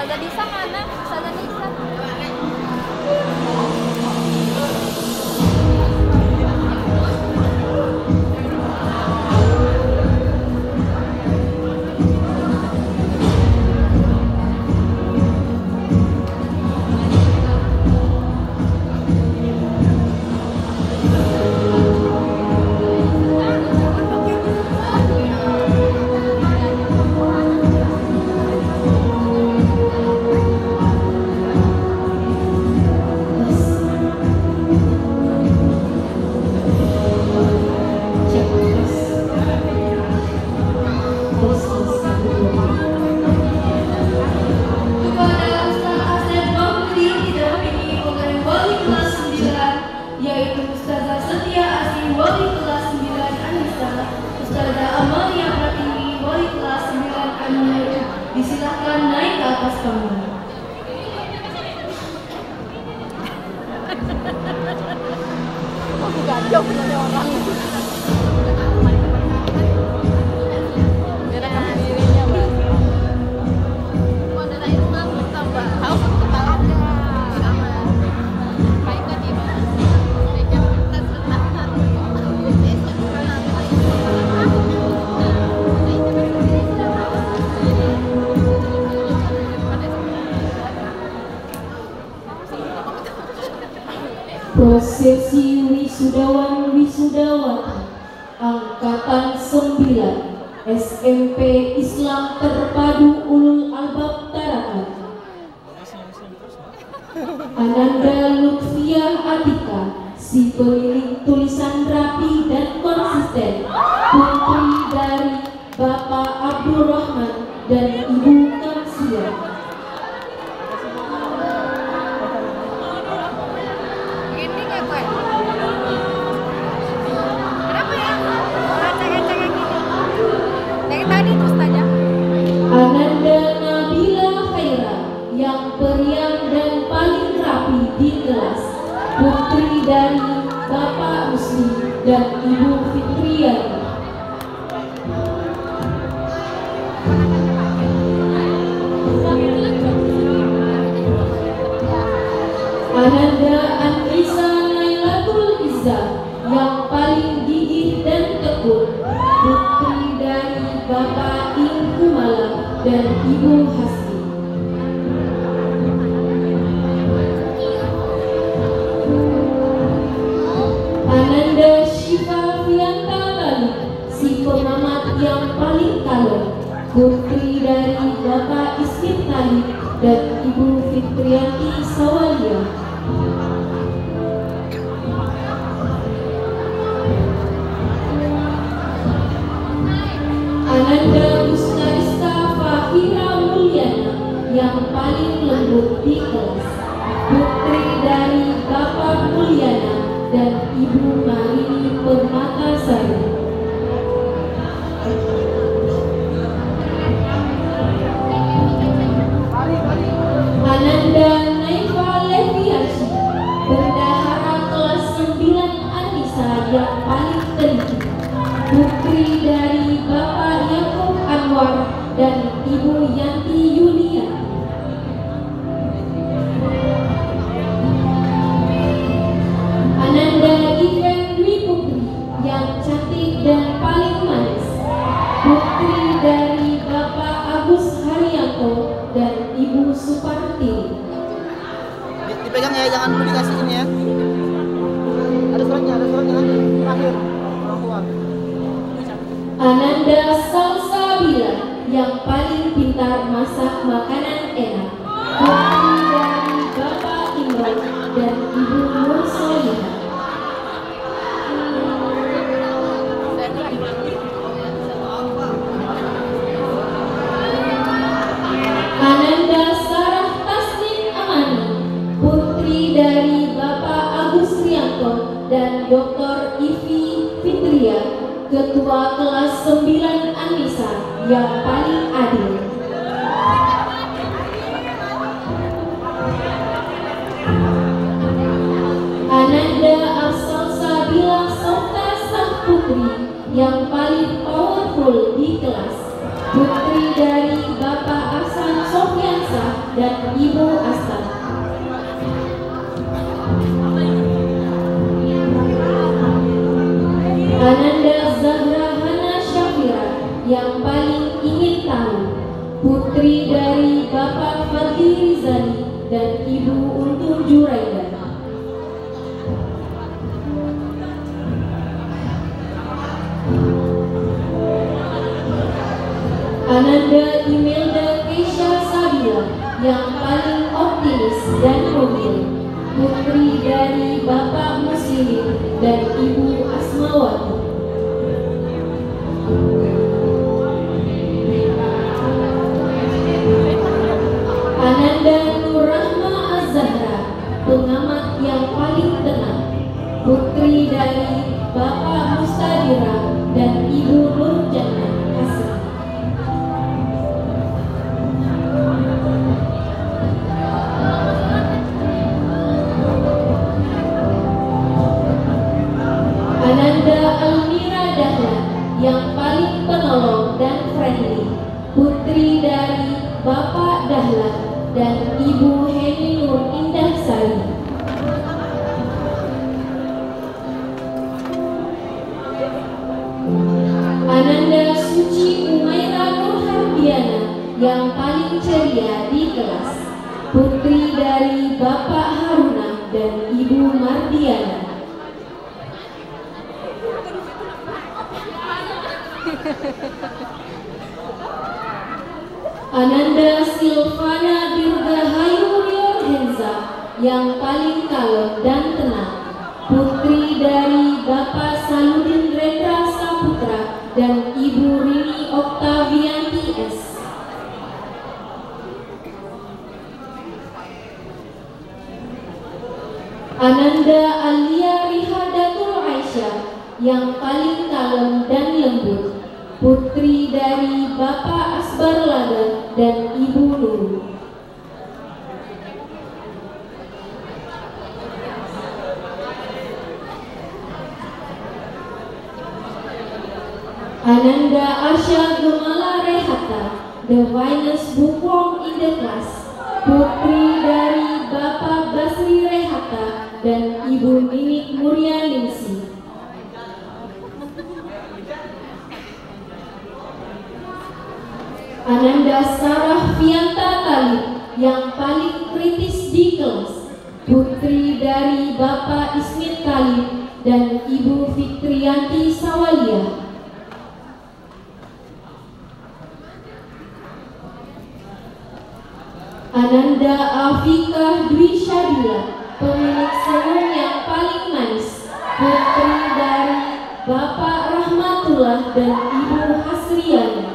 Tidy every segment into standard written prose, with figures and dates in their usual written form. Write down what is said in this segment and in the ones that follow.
Ustazah Nisa mana? Ustazah Nisa. Disilahkan naik ke atas panggung. Aku gajah punya orang. Biar rekam dirinya, Mbak. Model lain mah tambah. Harus kepala. Sama. Baik kan dia. Prosesi wisudawan Angkatan 9 SMP Islam Terpadu Ulul Albab Tarakan. Ananda Lutfiah Atika, si pemilik tulisan rapi dan konsisten, putri dari Bapak Abdurrahman dan Ibu Kamsia. Ananda Nabila Khaira, yang periang dan paling rapi di kelas, putri dari Bapak Rusli dan Ibu Fitriani. Ananda Anissa Nailatul Izzah, yang paling gigih dan tekun, putri dari Bapak Ingku Malang dan Ibu Hasti. Ananda Syifa Fianta Bali, si pengamat yang paling kalem, putri dari Bapak Iskin Talib dan Ibu Fitrianti Sawalia. Ananda Ustazista Fahira Mulyana, yang paling lembut di kelas, putri dari Bapak Mulyana dan Ibu Marini Permatasari. Ananda Naifa Leviarsi, bendahara kelas 9 Anissa yang paling teliti, putri dari Bapak Yakub Anwar dan Ibu Yanti Yulia. Ananda Iven Dwi Putri, yang cantik dan paling manis, putri dari Bapak Agus Haryanto dan Ibu Suparti. Dipegang ya, jangan dulu dikasih ini ya. Ada suratnya terakhir. Orang tua. Ananda Salsabila, yang paling pintar masak makanan enak, putri dari Bapak Imron dan Ibu Nur Solihah. Ananda Sarah Tasnim Amani, putri dari Bapak Agus Rianto dan Dr. Ivi Fitria, ketua kelas 9 Anissa yang paling adil. Ananda Asal Sabila Softa sang putri yang paling powerful di kelas, putri dari Bapak Ahsan Sofyansa dan Ibu Astar. Ananda Zahra Hana Syafira yang paling ingin tahu, putri dari Bapak Fadli Rizali dan Ibu Untung Juraida. Ananda Imelda Keisha Sabila yang paling optimis dan mobil, putri dari Bapak Muslimin dan Ibu Asmawati. Ananda Nurrahma Az-Zahra, pengamat yang paling tenang, putri dari Bapak Mustadira dan Ibu Nurjana Hasri. Ananda Almira Dahlan yang paling penolong dan friendly, putri dari Bapak Dahlan dan Ibu Heni Nur Indah Sari. Ananda Suci Umaira Nurhardiana yang paling ceria di kelas, putri dari Bapak Haruna dan Ibu Mardiana. Ananda Silvana Dirgahayu Henza yang paling kalem dan tenang, putri dari Bapak Saludin Rendra Saputra dan Ibu Rini Oktavianti S. Ananda Alia Rihadatul Aisyah yang paling kalem dan lembut, putri dari Bapak Asbar Lada dan Ibu Nur. Ananda Asya Gemala Rehata, the finest bookworm in the class, putri dari Bapak Basri Rehata dan Ibu Ninik Muryaningsi. Ananda Sarah Fianta Talib yang paling kritis di kelas, putri dari Bapak Ismit Talib dan Ibu Fitrianti Sawalia. Ananda Afika Dwi Syabila, pemilik senyum yang paling manis, putri dari Bapak Rahmatullah dan Ibu Hasriani.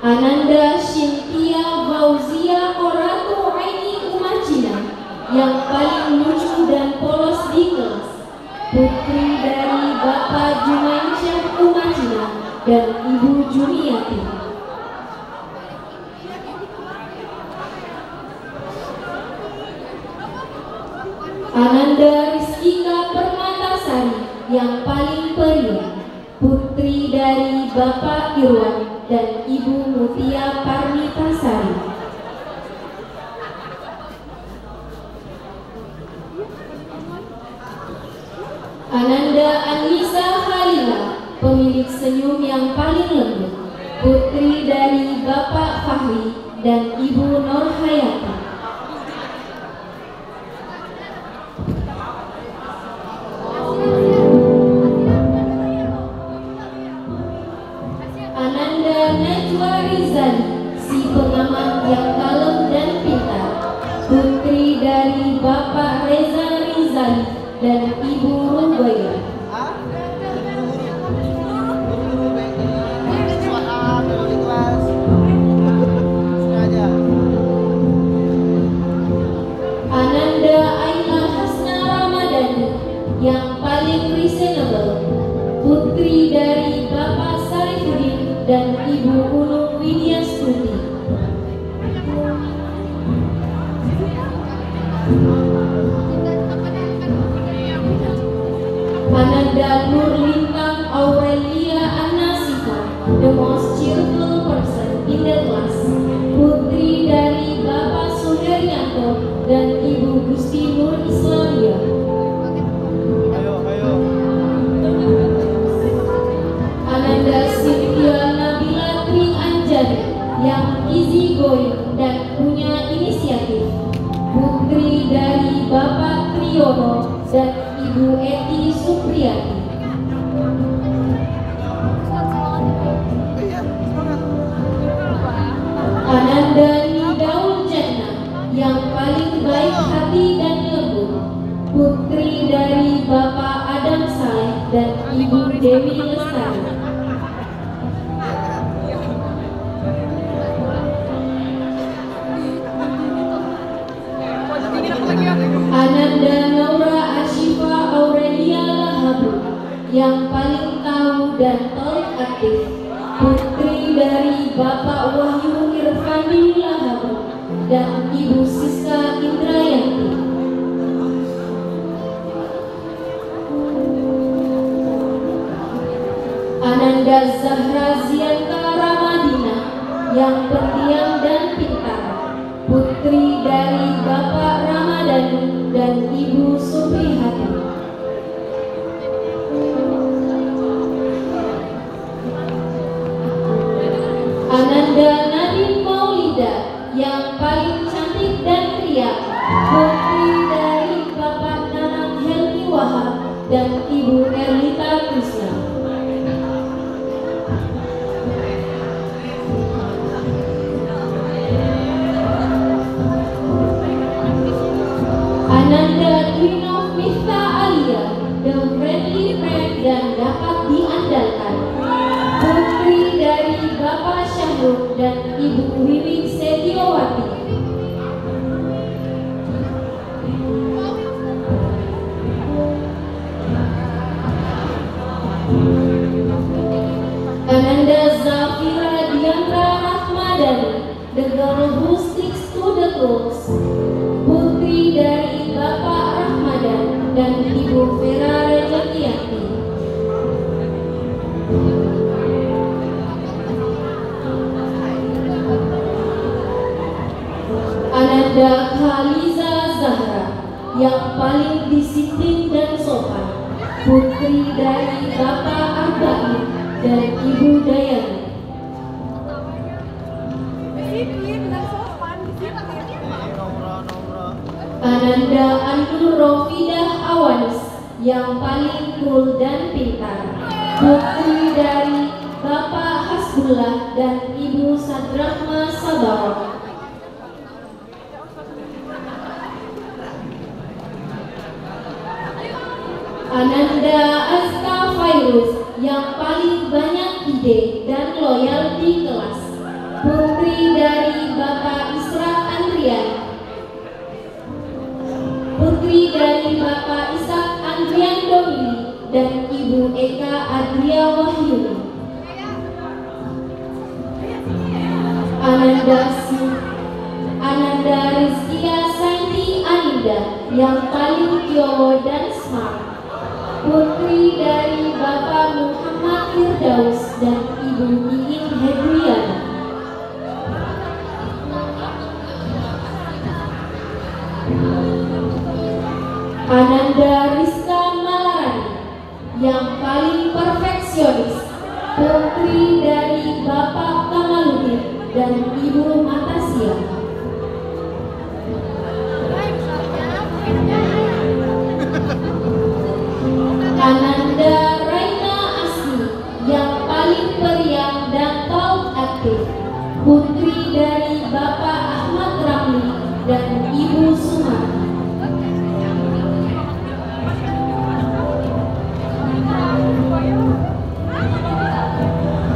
Ananda Shintia Fauzia Koratu Aini Umacina yang paling lucu dan polos di kelas, putri dari Bapak Jumansyah Umacina dan Ibu Juniati. Ananda Rizkika Permatasari yang paling periang, putri dari Bapak Irwan dan Ibu Mutia Parmitasari. Ananda Anissa Khalila, pemilik senyum yang paling lembut, putri dari Bapak Fahri dan Ibu Norhayati. Ananda Najwa Rizali, si pengamat yang kalem dan pintar, putri dari Bapak Reza Rizali dan Ibu Rumbaya. Ananda Aina Hasna Ramadhani yang paling reasonable, putri dari Bapak Sarifuddin dan Ibu Ulum Widyastuti. Ananda Nurlintang Aurelia Anasifa the most cheerful person in the class, putri dari Bapak Suheryanto dan Ibu Gusti Nur Islamia. Ayo. Ananda Cynthia Nabila Tri Anjani yang easy going dan punya inisiatif, putri dari Bapak Triyono dan Ibu Eti Supriyati. Ananda Nidaul Jannah yang paling baik hati dan lembut, putri dari Bapak Adam Saleh dan Ibu Dewi Lestari. Ananda Naura Ashifa Aurelia Lahabu yang paling tahu dan paling aktif, putri dari Bapak Wahyu Irfandi Lahabu dan Ibu Siska Indrayanti. Ananda Zahra Zianta Ramadina yang pendiam dan pintar, putri dari Bapak Ramadhani dan Ibu Suprihati. Ananda Nadine Maulida yang paling cantik dan riang, putri dari Bapak Nanang Helmi Wahab dan Ibu Erlita Krishna. Ananda Dwinov Mifta Alia, the friendly friend dan dapat diandalkan, putri dari Bapak Syahrul dan Ibu Wiwing Setiawati. Ananda Zafira Diandra Rahmadani, the girl who sticks to the rules, putri dari Bapak Rahmadan dan Ibu Vera Rejatianti. Ananda Khaliza Zahra yang paling disiplin dan sopan, putri dari Bapak Arba'in dan Ibu Dayani. Ananda Anur Rofidah Awanis yang paling cool dan pintar, putri dari Bapak Hasbullah dan Ibu Sadrahma Sabarok. Ananda Azka Fairuz yang paling banyak ide dan loyal di kelas, putri dari Bapak Isra Andrian, putri dari Bapak Ishak Andrian Domili dan Ibu Eka Adria Wahyuni. Ananda Rizkia Santi Anida yang paling kiowo dan smart, putri dari Bapak Muhammad Firdaus dan Ibu Iin Hedriana. Ananda Rizka Malarani yang paling perfeksionis, putri dari Bapak Kamaluddin dan Ibu Matasia. Ananda Raina Asmi yang paling periang dan taut aktif, putri dari Bapak Ahmad Ramli dan Ibu Sumarti.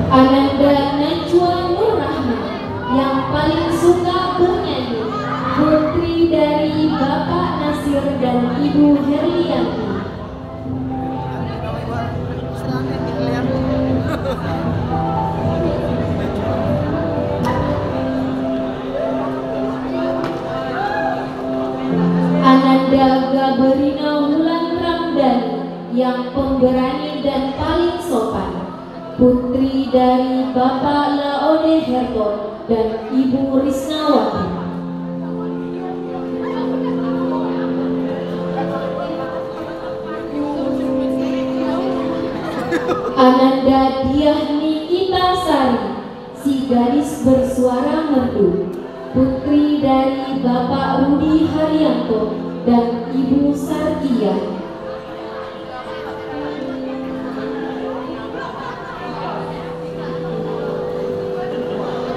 Ananda Najwa Nur Rahman yang paling suka bernyanyi, putri dari Bapak Nasir dan Ibu Herlianti. putri dari Bapak Laode Herton dan Ibu Risnawati. Ananda Diah Nikita Sari, si gadis bersuara merdu, putri dari Bapak Rudi Haryanto dan Ibu Sarkia.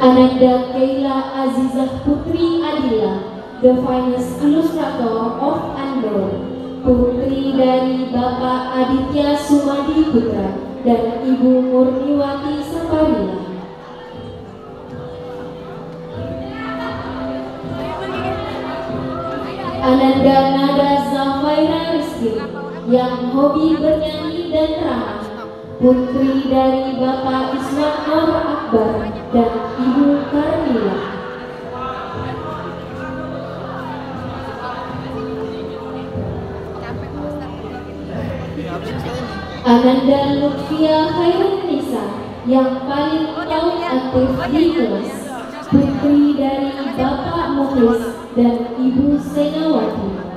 Ananda Keila Azizah Putri Adila, the finest illustrator of Andor, putri dari Bapak Aditya Sumadi Putra dan Ibu Murniwati Sapawila. Ananda Nada Zafaira Rizky, yang hobi bernyanyi dan ramah, putri dari Bapak Iswan Nur Akbar dan Ibu Karmila. Ananda Lutfia Khairun Nisa, yang paling paling aktif di kelas, putri dari Bapak Mukhlis dan Ibu Senawati.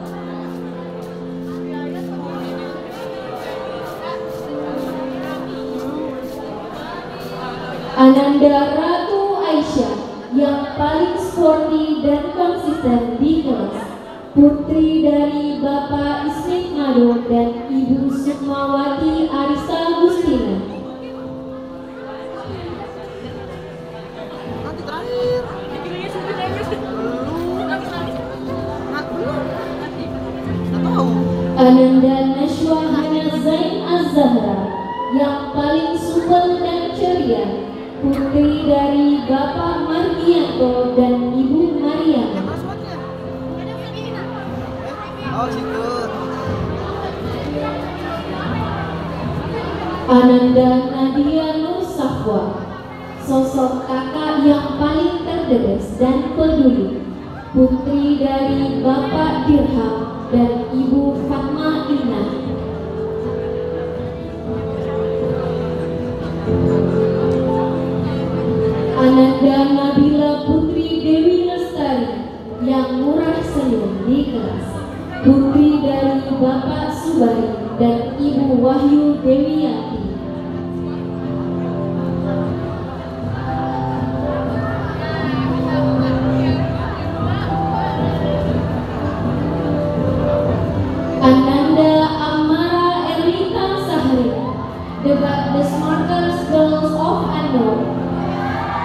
Ananda Ratu Aisyah, yang paling sporty dan konsisten di kelas, putri dari Bapak Ismit Mado dan Ibu Sukmawati Arista Agustina. Nanti terakhir. Ananda Nashwa Hana Zain Az-Zahra, yang paling supel dan ceria, putri dari Bapak Margianto dan Ibu Mariana. Oh, situ. Ananda Nadia Nur Safwa, sosok kakak yang paling terdedes dan peduli, putri dari Bapak Dirham dan Ibu Fatma Inah. Ananda Nabila Putri Dewi Lestari, yang murah senyum di kelas, putri dari Bapak Subari dan Ibu Wahyu Dewiyanti. Ananda Amara Erlita Sahri, the smartest girls of Andor,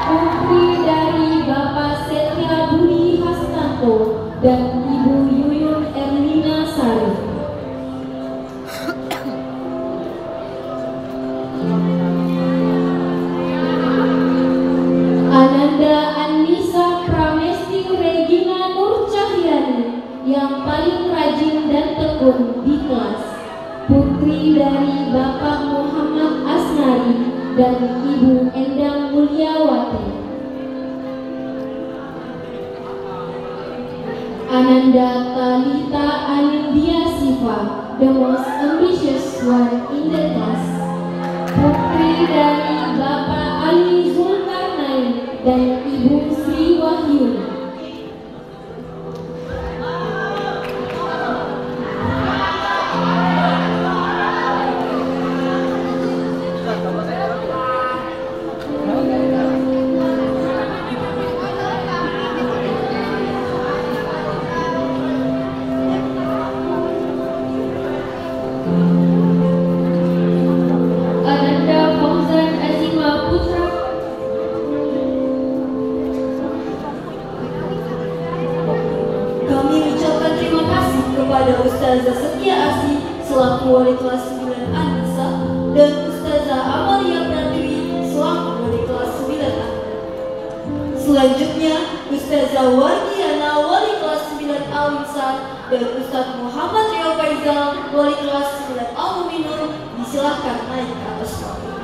putri dari Bapak Setia Budi Hastanto dan Ibu Yuyun Erlina Sari. Ananda Anissa Pramesti Regina Nur Cahyani, yang paling rajin dan tekun di kelas, putri dari Bapak Muhammad Asnari dan Ibu Endang Mulyawati. Ananda Talita Anindya Siva, the most ambitious one in the class, putri dari Bapak Ali Zulkarnain dan Ibu Sri Wahyuni. Ananda Fauzan Azima Putra, kami ucapkan terima kasih kepada Ustazah Setia Asih selaku Wali kelas 9 Anissa dan Ustazah Amalia Pratiwi selaku Wali kelas 9 A. Selanjutnya Ustazah Wardiana Wali kelas 9 Al-Insan dan Ustadz Muhammad Rio Faizal Wali kelas 9 Al-Muminun disilahkan naik ke atas panggung.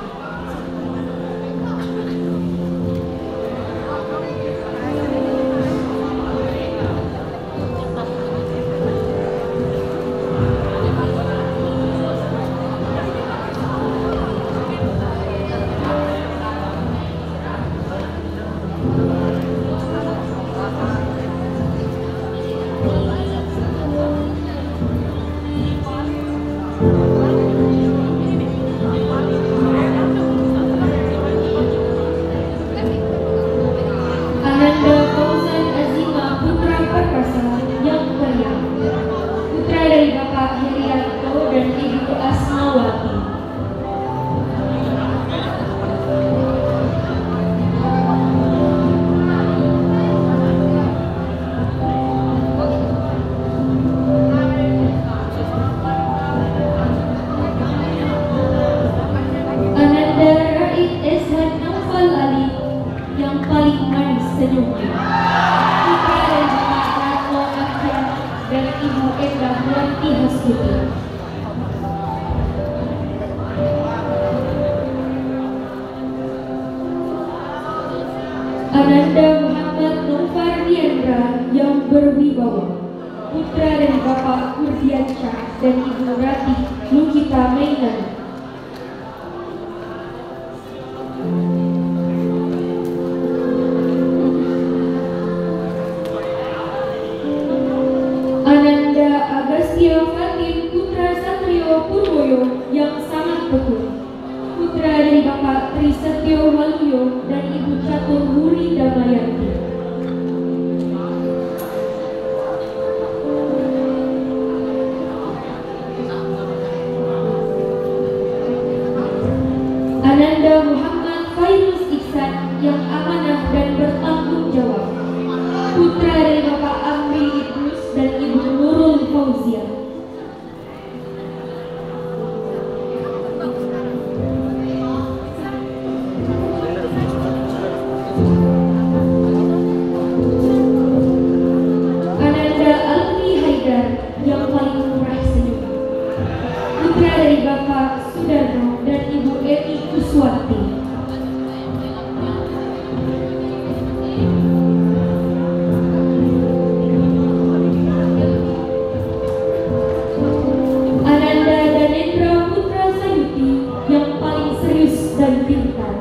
yang paling manis senyumnya. Putra dari Bapak Ratno Aksan dan Ibu Endah Wanti Hastuti. Ananda Muhammad Novardiandra yang berwibawa, putra dari Bapak Kurdiansyah dan Ibu Ratih Lukita Mainan. Ananda Agastya Fatin putra Satrio Purwoyo yang sangat tekun, putra dari Bapak Trisetyo Waluyo dan Ibu Catur Wuri Damayanti. Ananda Muhammad Fairuz Iksan yang amanah dan bertanggung jawab, putra dari Bapak Amri Idrus dan Ibu Nurul Fauzia. Ananda Alfi Haidar yang paling murah senyum, putra dari Bapak Sudarno dan Ibu Emi Kuswati. Ananda Danendra putra Sayuti yang paling serius dan pintar,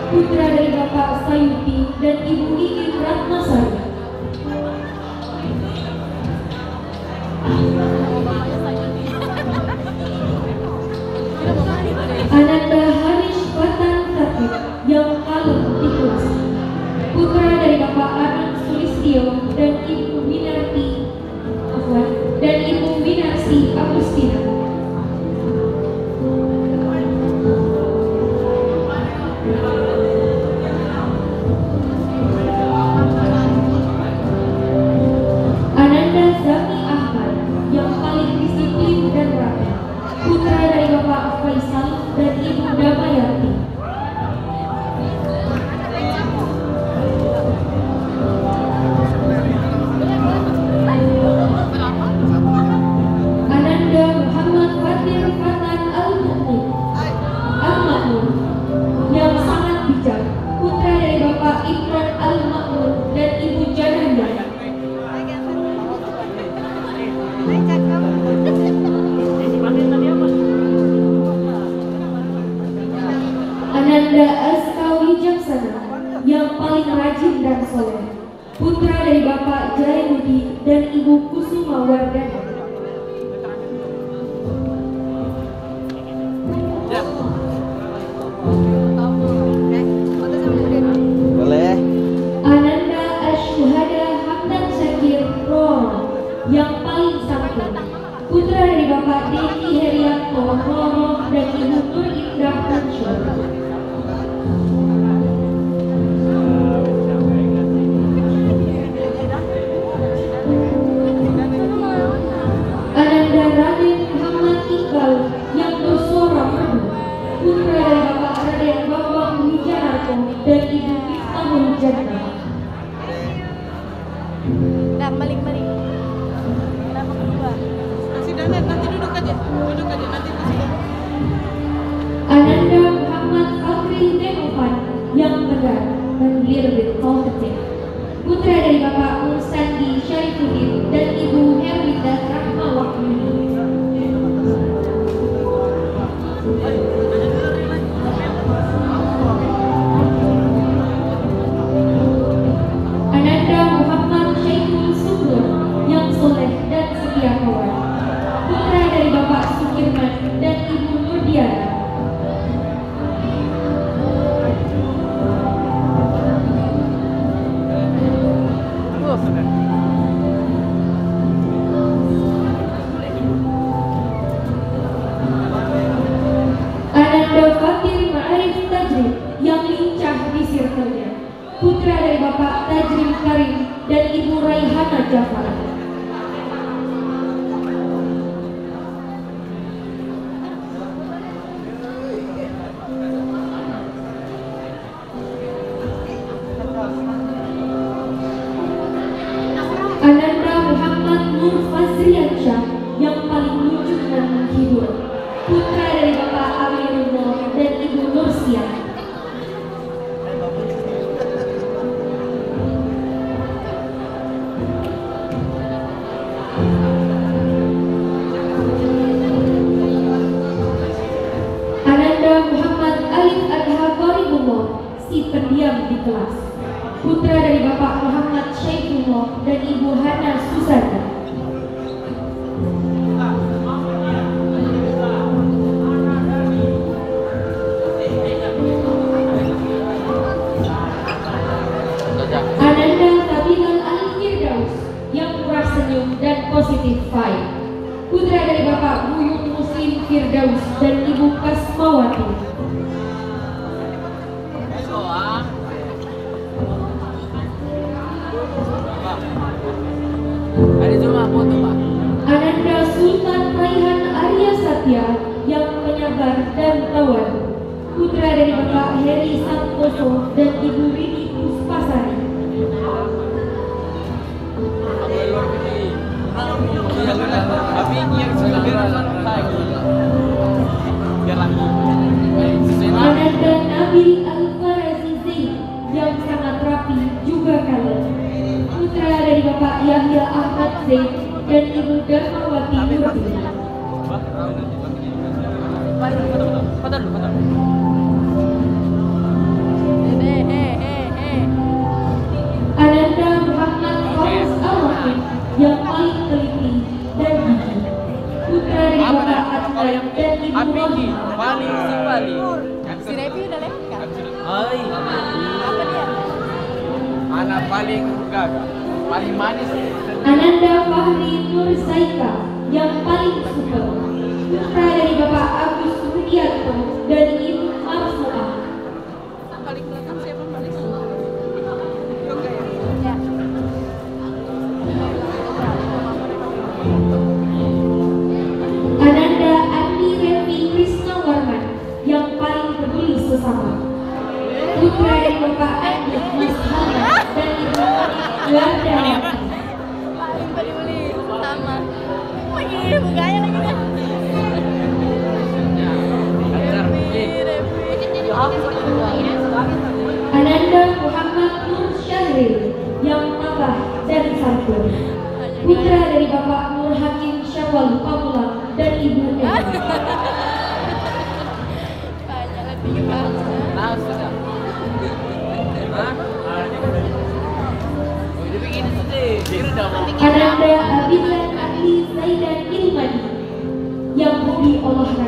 putra dari Bapak Sayuti dan Ibu Iin Ratnasari. Ananda Harish Fatan Tatib yang kalem di kelas, putra dari Bapak Anand Sulistyo dan Ibu Winarsi Agustina. Ananda Zami Ahmad yang paling disiplin dan rapi, putra dari Bapak Faisal dan Ibu Damayanti. Ananda Muhammad Fatir Fatan Al-Ma'mun yang sangat bijak, putra dari Bapak Imran Al-Ma'mun dan Ibu Jananda. Ananda Askawi Jaksana yang paling rajin dan soleh, putra dari Bapak Jayamudi dan Ibu Kusuma Wardana. Boleh. Ananda Asyuhada Hamdan Syakir Roro yang paling santun, putra dari Bapak Dedi Herianto Roro dan Ibu Nur Indah Mansur. Ananda Raden Muhammad Iqbal yang bersuara merdu, putra dari Bapak Raden Bambang Wijanarko dan Ibu Miftahul Jannah. Nah, maling-maling. Nama kedua. Kasih Danet, nanti duduk aja nanti kasih. Ananda Muhammad Fakri Denovan yang benar dan little bit talkative, putra dari Bapak Mustandi Syarifuddin dan Ibu Herlinda Rahmawakuni. Ananda Muhammad Syaiful Subur yang soleh dan setia kawan, putra dari Bapak Sukirman dan Ibu Nurdiana. Ananda Fatir Ma'arif Tajrim yang lincah di circle-nya, putra dari Bapak Tajrim Karim dan Ibu Raihana Jafar. Ananda Muhammad Nur Fazriansyah yang paling lucu dan menghibur, putra dari Bapak Amirullah dan Ibu Nursia. Ananda Muhammad Alif Adha Qoribullah, si pendiam di kelas, putra dari Bapak Muhammad Syaifullah dan Ibu Hana Susana. Ananda Tabilal Al-Firdaus yang murah senyum dan positif vibe, putra dari Bapak Buyung Muslim Firdaus dan Ibu Kasmawati. Ananda Sultan Raihan Arya Satya yang penyabar dan tawar, putra dari Bapak Heri Santoso dan Ibu Rini Puspasari. Ananda Nabil Al-Farazizi yang sangat rapi juga kalian, putra dari Bapak Yahya Ahmad Zain dan Ibu Darmawati Nurdi. Ananda Muhammad Hafiz Al-Wahid yang paling teliti dan gigih, putra dari Bapak Adnan dan Ibu Rohim. Si Revi udah lewat kan? Hai. Apa dia? Anak paling gagah, paling manis. Ananda Fahri Nur Saika yang paling super, putra dari Bapak Agus Rudianto dan Ibu Marfuah. Paling belakang siapa paling? Ya. Ananda Andi Revi Krisna Warman yang paling peduli sesama, putra dari Bapak Andi Mas Hana dan Ibu Gandawati. Paling peduli sama. Lagi buganya lagi kan? Ananda Muhammad Nur Syahril yang tabah dan santun, putra dari Bapak Nur Hakim Syawal Pamulang dan Ibu Eni. Banyak lebih banget. Ananda Abidan Ahli Zaidan Ilmadi yang hobi olahraga,